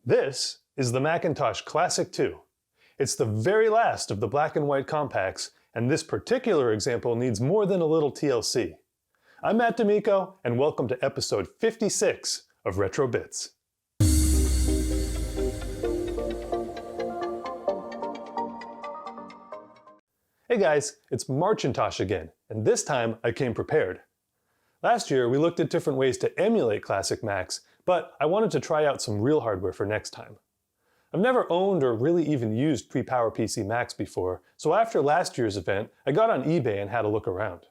This is the Macintosh Classic II. It's the very last of the black and white compacts, and this particular example needs more than a little TLC. I'm Matt D'Amico, and welcome to episode 56 of Retro Bits. Hey guys, it's Marcintosh again, and this time I came prepared. Last year we looked at different ways to emulate classic Macs, but I wanted to try out some real hardware for next time. I've never owned or really even used pre-PowerPC Macs before, so after last year's event, I got on eBay and had a look around.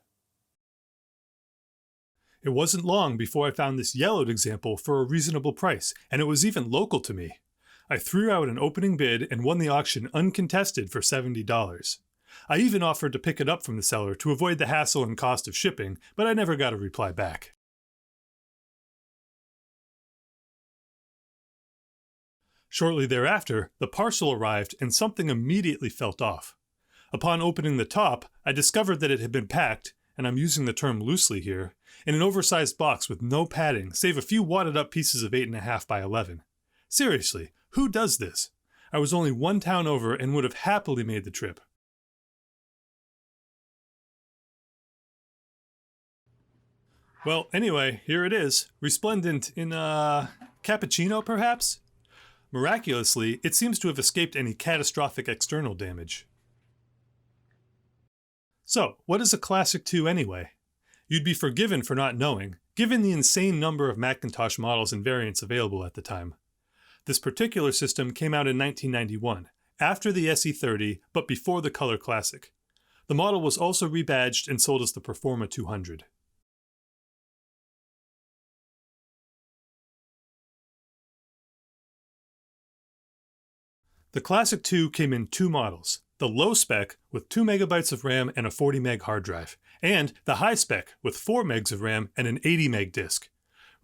It wasn't long before I found this yellowed example for a reasonable price, and it was even local to me. I threw out an opening bid and won the auction uncontested for $70. I even offered to pick it up from the seller to avoid the hassle and cost of shipping, but I never got a reply back. Shortly thereafter, the parcel arrived and something immediately felt off. Upon opening the top, I discovered that it had been packed, and I'm using the term loosely here, in an oversized box with no padding, save a few wadded up pieces of 8.5 by 11. Seriously, who does this? I was only one town over and would have happily made the trip. Well, anyway, here it is, resplendent in, cappuccino perhaps? Miraculously, it seems to have escaped any catastrophic external damage. So, what is a Classic II anyway? You'd be forgiven for not knowing, given the insane number of Macintosh models and variants available at the time. This particular system came out in 1991, after the SE30, but before the Color Classic. The model was also rebadged and sold as the Performa 200. The Classic II came in two models, the low spec with 2 MB of RAM and a 40 meg hard drive, and the high spec with 4 megs of RAM and an 80 meg disk.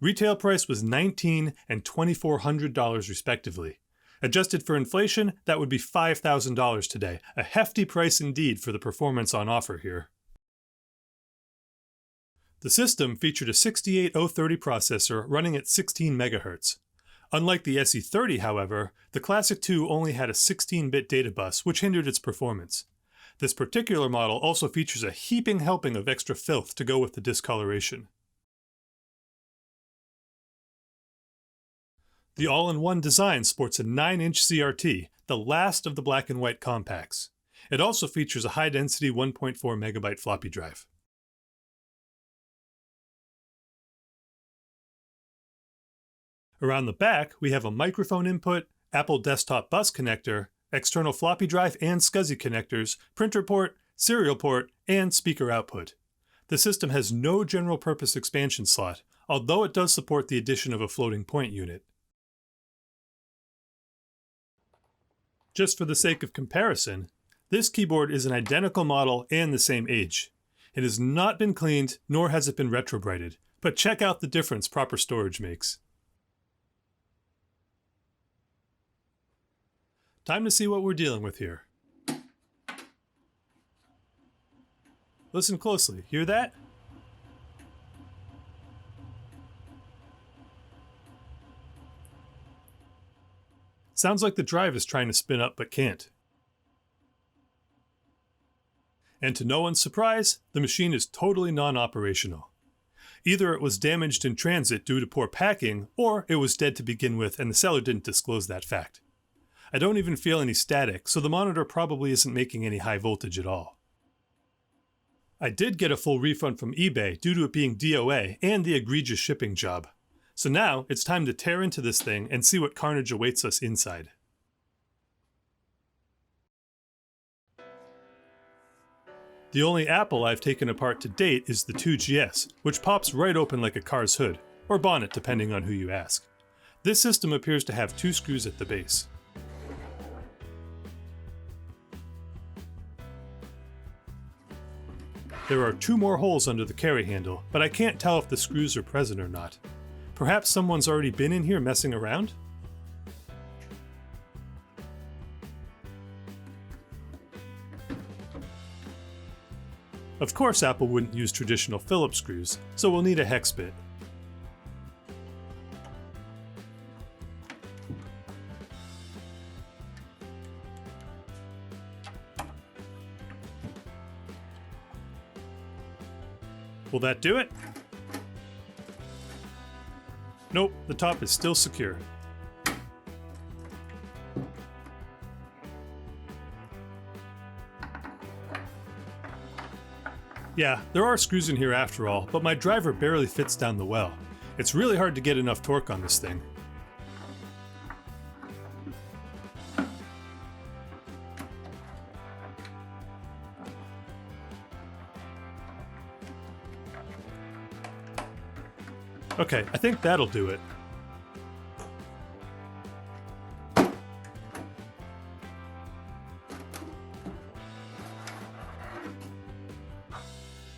Retail price was $1,900 and $2,400 respectively. Adjusted for inflation, that would be $5,000 today, a hefty price indeed for the performance on offer here. The system featured a 68030 processor running at 16 MHz. Unlike the SE30, however, the Classic II only had a 16-bit data bus, which hindered its performance. This particular model also features a heaping helping of extra filth to go with the discoloration. The all-in-one design sports a 9-inch CRT, the last of the black and white compacts. It also features a high-density 1.4 MB floppy drive. Around the back, we have a microphone input, Apple desktop bus connector, external floppy drive and SCSI connectors, printer port, serial port, and speaker output. The system has no general purpose expansion slot, although it does support the addition of a floating point unit. Just for the sake of comparison, this keyboard is an identical model and the same age. It has not been cleaned, nor has it been retrobrighted, but check out the difference proper storage makes. Time to see what we're dealing with here. Listen closely. Hear that? Sounds like the drive is trying to spin up but can't. And to no one's surprise, the machine is totally non-operational. Either it was damaged in transit due to poor packing, or it was dead to begin with and the seller didn't disclose that fact. I don't even feel any static, so the monitor probably isn't making any high voltage at all. I did get a full refund from eBay due to it being DoA and the egregious shipping job. So now it's time to tear into this thing and see what carnage awaits us inside. The only Apple I've taken apart to date is the 2GS, which pops right open like a car's hood, or bonnet depending on who you ask. This system appears to have 2 screws at the base. There are 2 more holes under the carry handle, but I can't tell if the screws are present or not. Perhaps someone's already been in here messing around? Of course Apple wouldn't use traditional Phillips screws, so we'll need a hex bit. Will that do it? Nope, the top is still secure. Yeah, there are screws in here after all, but my driver barely fits down the well. It's really hard to get enough torque on this thing. Okay, I think that'll do it.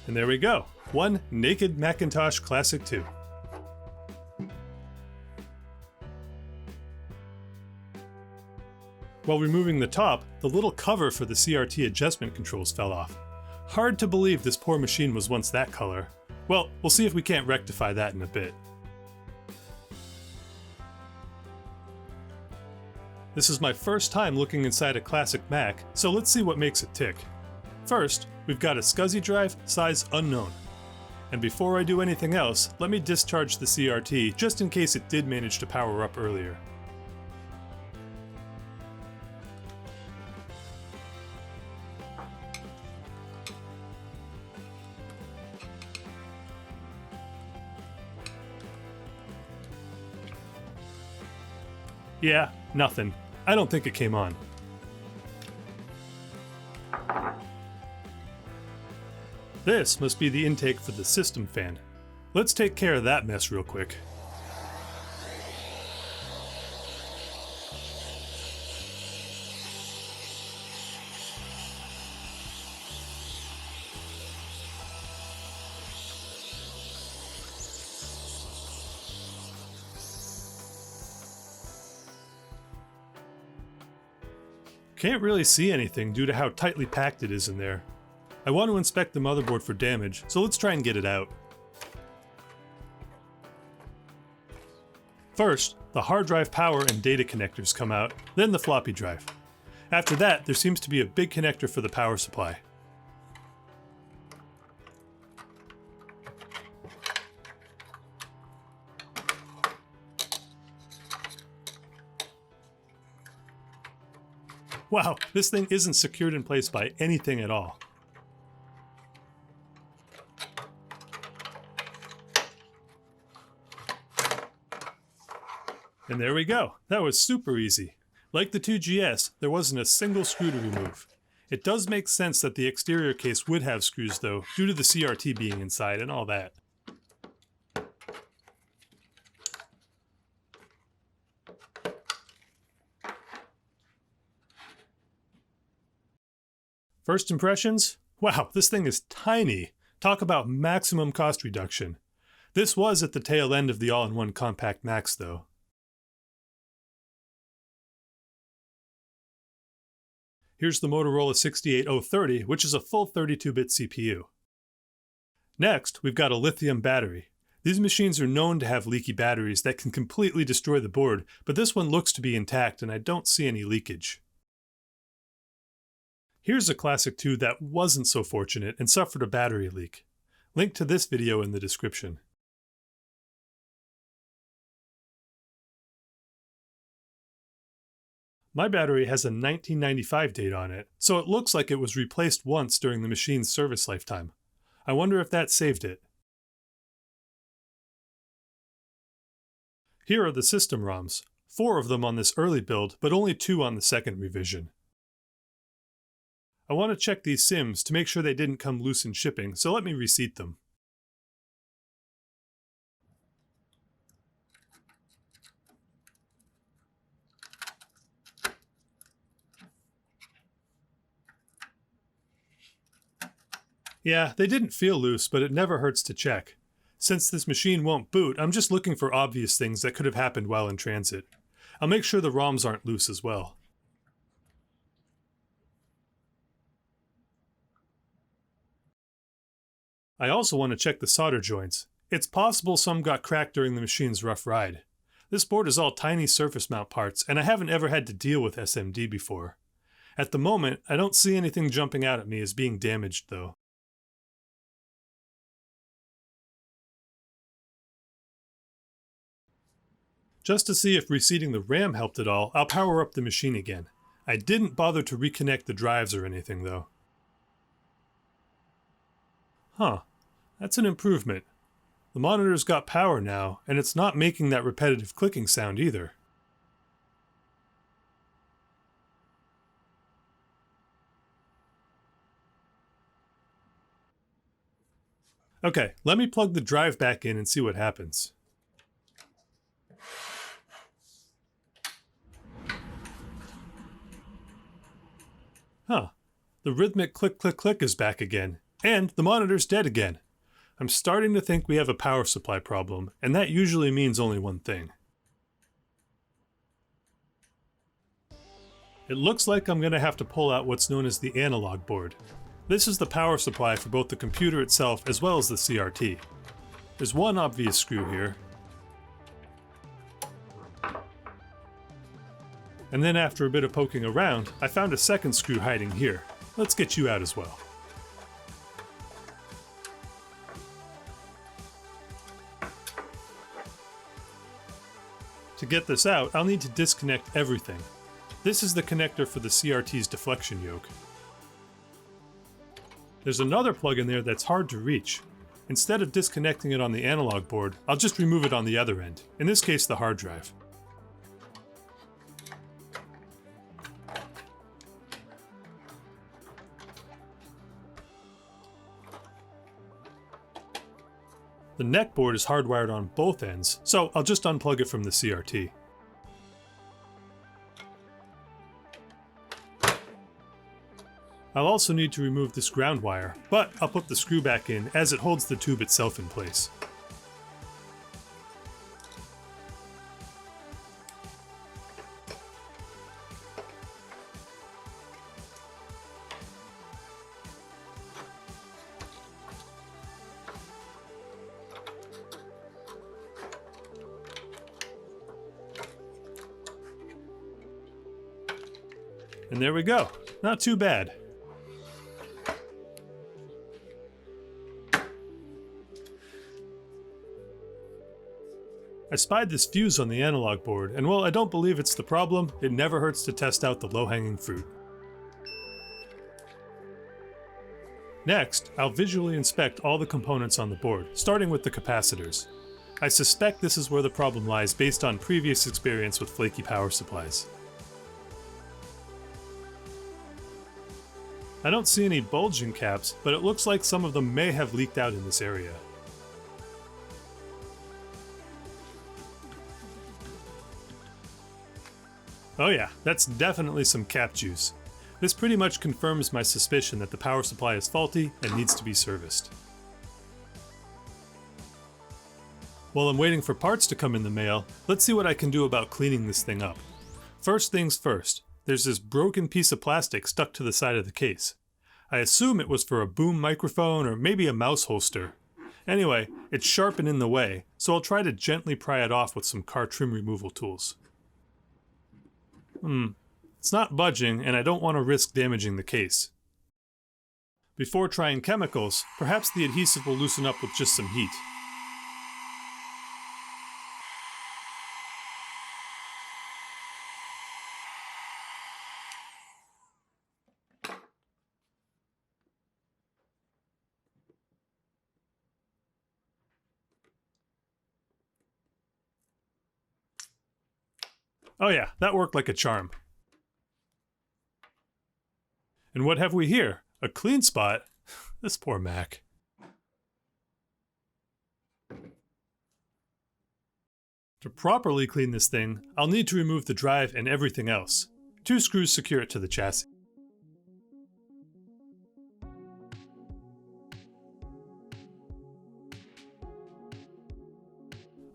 And there we go, one naked Macintosh Classic II. While removing the top, the little cover for the CRT adjustment controls fell off. Hard to believe this poor machine was once that color. Well, we'll see if we can't rectify that in a bit. This is my first time looking inside a classic Mac, so let's see what makes it tick. First, we've got a SCSI drive, size unknown. And before I do anything else, let me discharge the CRT just in case it did manage to power up earlier. Yeah, nothing. I don't think it came on. This must be the intake for the system fan. Let's take care of that mess real quick. Can't really see anything due to how tightly packed it is in there. I want to inspect the motherboard for damage, so let's try and get it out. First, the hard drive power and data connectors come out, then the floppy drive. After that, there seems to be a big connector for the power supply. Wow, this thing isn't secured in place by anything at all. And there we go. That was super easy. Like the 2GS, there wasn't a single screw to remove. It does make sense that the exterior case would have screws though, due to the CRT being inside and all that. First impressions? Wow, this thing is tiny. Talk about maximum cost reduction. This was at the tail end of the all-in-one compact Macs though. Here's the Motorola 68030, which is a full 32-bit CPU. Next, we've got a lithium battery. These machines are known to have leaky batteries that can completely destroy the board, but this one looks to be intact and I don't see any leakage. Here's a Classic II that wasn't so fortunate and suffered a battery leak. Link to this video in the description. My battery has a 1995 date on it, so it looks like it was replaced once during the machine's service lifetime. I wonder if that saved it. Here are the system ROMs, 4 of them on this early build, but only 2 on the second revision. I want to check these SIMs to make sure they didn't come loose in shipping, so let me reseat them. Yeah, they didn't feel loose, but it never hurts to check. Since this machine won't boot, I'm just looking for obvious things that could have happened while in transit. I'll make sure the ROMs aren't loose as well. I also want to check the solder joints. It's possible some got cracked during the machine's rough ride. This board is all tiny surface mount parts, and I haven't ever had to deal with SMD before. At the moment, I don't see anything jumping out at me as being damaged though. Just to see if reseating the RAM helped at all, I'll power up the machine again. I didn't bother to reconnect the drives or anything though. Huh, that's an improvement. The monitor's got power now, and it's not making that repetitive clicking sound either. Okay, let me plug the drive back in and see what happens. Huh, the rhythmic click click click is back again, and the monitor's dead again. I'm starting to think we have a power supply problem, and that usually means only one thing. It looks like I'm going to have to pull out what's known as the analog board. This is the power supply for both the computer itself as well as the CRT. There's one obvious screw here. And then after a bit of poking around, I found a second screw hiding here. Let's get you out as well. To get this out, I'll need to disconnect everything. This is the connector for the CRT's deflection yoke. There's another plug in there that's hard to reach. Instead of disconnecting it on the analog board, I'll just remove it on the other end, in this case the hard drive. The neck board is hardwired on both ends, so I'll just unplug it from the CRT. I'll also need to remove this ground wire, but I'll put the screw back in as it holds the tube itself in place. And there we go. Not too bad. I spied this fuse on the analog board, and while I don't believe it's the problem, it never hurts to test out the low-hanging fruit. Next, I'll visually inspect all the components on the board, starting with the capacitors. I suspect this is where the problem lies based on previous experience with flaky power supplies. I don't see any bulging caps, but it looks like some of them may have leaked out in this area. Oh yeah, that's definitely some cap juice. This pretty much confirms my suspicion that the power supply is faulty and needs to be serviced. While I'm waiting for parts to come in the mail, let's see what I can do about cleaning this thing up. First things first, there's this broken piece of plastic stuck to the side of the case. I assume it was for a boom microphone or maybe a mouse holster. Anyway, it's sharp and in the way, so I'll try to gently pry it off with some car trim removal tools. It's not budging, and I don't want to risk damaging the case. Before trying chemicals, perhaps the adhesive will loosen up with just some heat. Oh yeah, that worked like a charm. And what have we here? A clean spot? This poor Mac. To properly clean this thing, I'll need to remove the drive and everything else. 2 screws secure it to the chassis.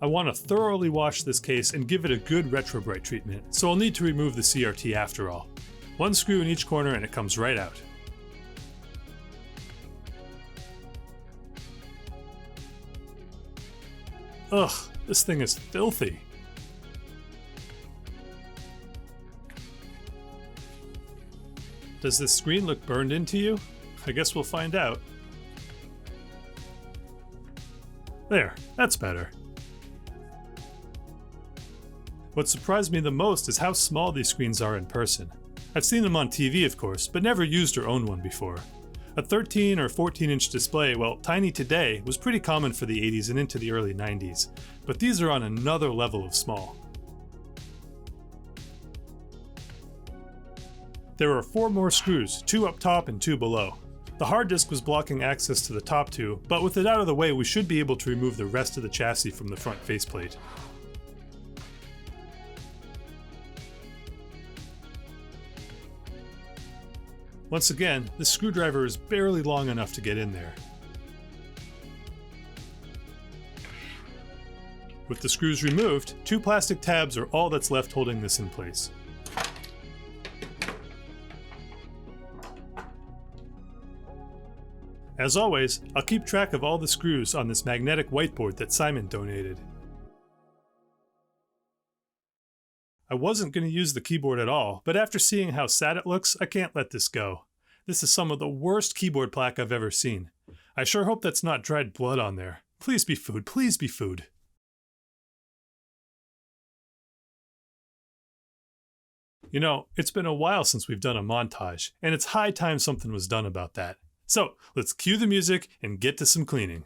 I want to thoroughly wash this case and give it a good Retrobright treatment, so I'll need to remove the CRT after all. 1 screw in each corner and it comes right out. Ugh, this thing is filthy. Does this screen look burned into you? I guess we'll find out. There, that's better. What surprised me the most is how small these screens are in person. I've seen them on TV, of course, but never used or owned one before. A 13 or 14-inch display, well, tiny today, was pretty common for the 80s and into the early 90s, but these are on another level of small. There are 4 more screws, 2 up top and 2 below. The hard disk was blocking access to the top 2, but with it out of the way we should be able to remove the rest of the chassis from the front faceplate. Once again, this screwdriver is barely long enough to get in there. With the screws removed, 2 plastic tabs are all that's left holding this in place. As always, I'll keep track of all the screws on this magnetic whiteboard that Simon donated. I wasn't going to use the keyboard at all, but after seeing how sad it looks, I can't let this go. This is some of the worst keyboard plaque I've ever seen. I sure hope that's not dried blood on there. Please be food, please be food. You know, it's been a while since we've done a montage, and it's high time something was done about that. So, let's cue the music and get to some cleaning.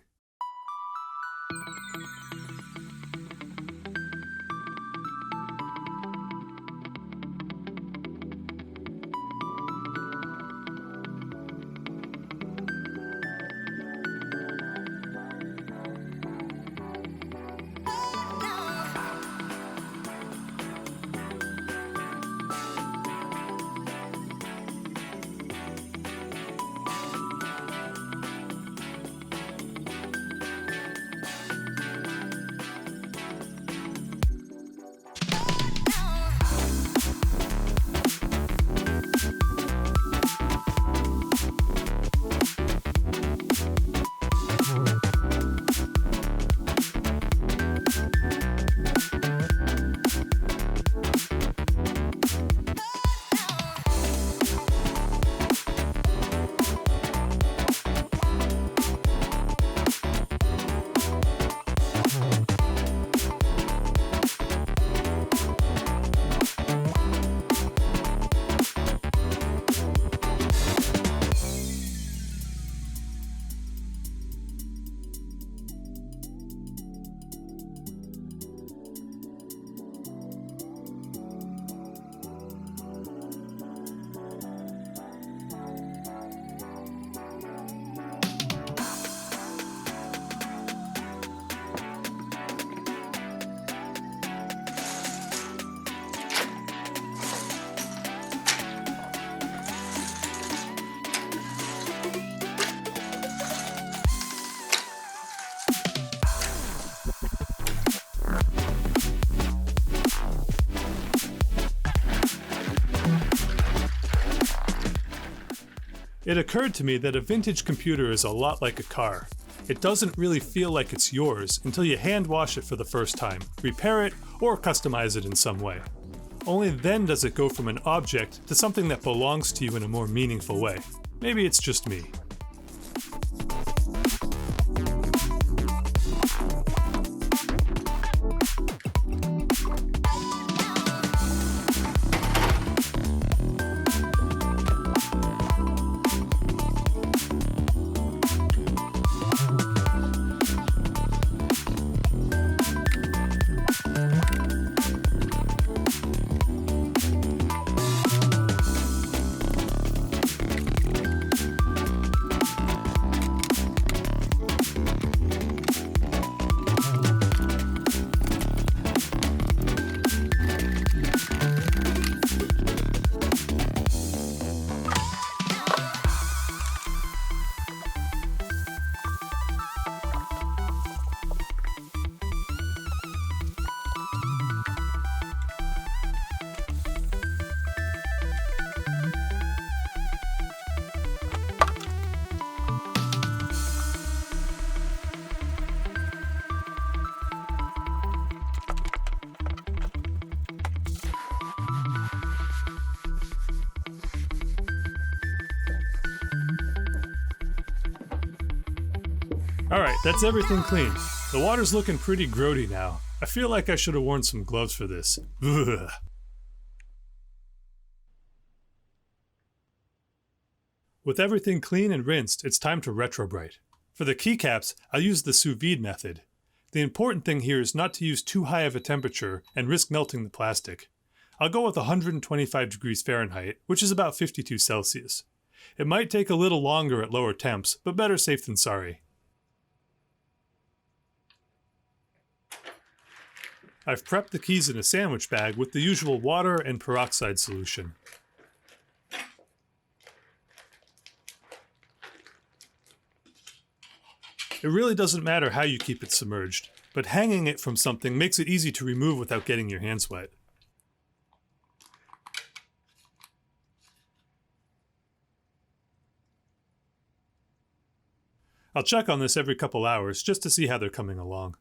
It occurred to me that a vintage computer is a lot like a car. It doesn't really feel like it's yours until you hand wash it for the first time, repair it, or customize it in some way. Only then does it go from an object to something that belongs to you in a more meaningful way. Maybe it's just me. Alright, that's everything clean. The water's looking pretty grody now. I feel like I should have worn some gloves for this. Ugh. With everything clean and rinsed, it's time to retrobright. For the keycaps, I'll use the sous vide method. The important thing here is not to use too high of a temperature and risk melting the plastic. I'll go with 125 degrees Fahrenheit, which is about 52 Celsius. It might take a little longer at lower temps, but better safe than sorry. I've prepped the keys in a sandwich bag with the usual water and peroxide solution. It really doesn't matter how you keep it submerged, but hanging it from something makes it easy to remove without getting your hands wet. I'll check on this every couple hours just to see how they're coming along.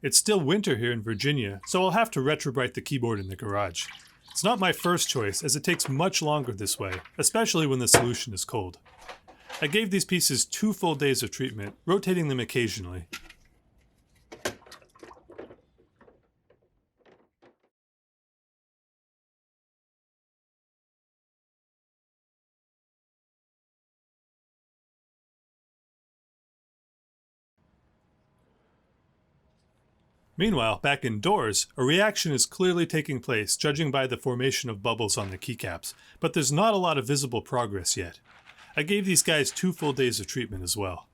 It's still winter here in Virginia, so I'll have to retrobright the keyboard in the garage. It's not my first choice, as it takes much longer this way, especially when the solution is cold. I gave these pieces 2 full days of treatment, rotating them occasionally. Meanwhile, back indoors, a reaction is clearly taking place, judging by the formation of bubbles on the keycaps, but there's not a lot of visible progress yet. I gave these guys 2 full days of treatment as well.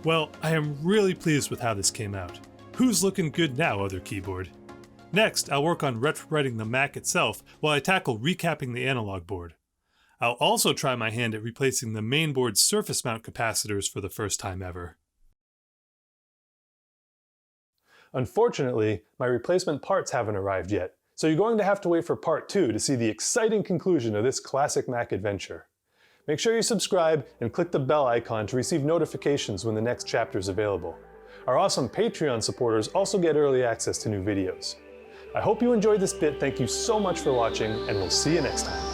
Well, I am really pleased with how this came out. Who's looking good now, other keyboard? Next, I'll work on retrobrighting the Mac itself while I tackle recapping the analog board. I'll also try my hand at replacing the main board's surface mount capacitors for the first time ever. Unfortunately, my replacement parts haven't arrived yet, so you're going to have to wait for part 2 to see the exciting conclusion of this classic Mac adventure. Make sure you subscribe and click the bell icon to receive notifications when the next chapter is available. Our awesome Patreon supporters also get early access to new videos. I hope you enjoyed this bit. Thank you so much for watching, and we'll see you next time.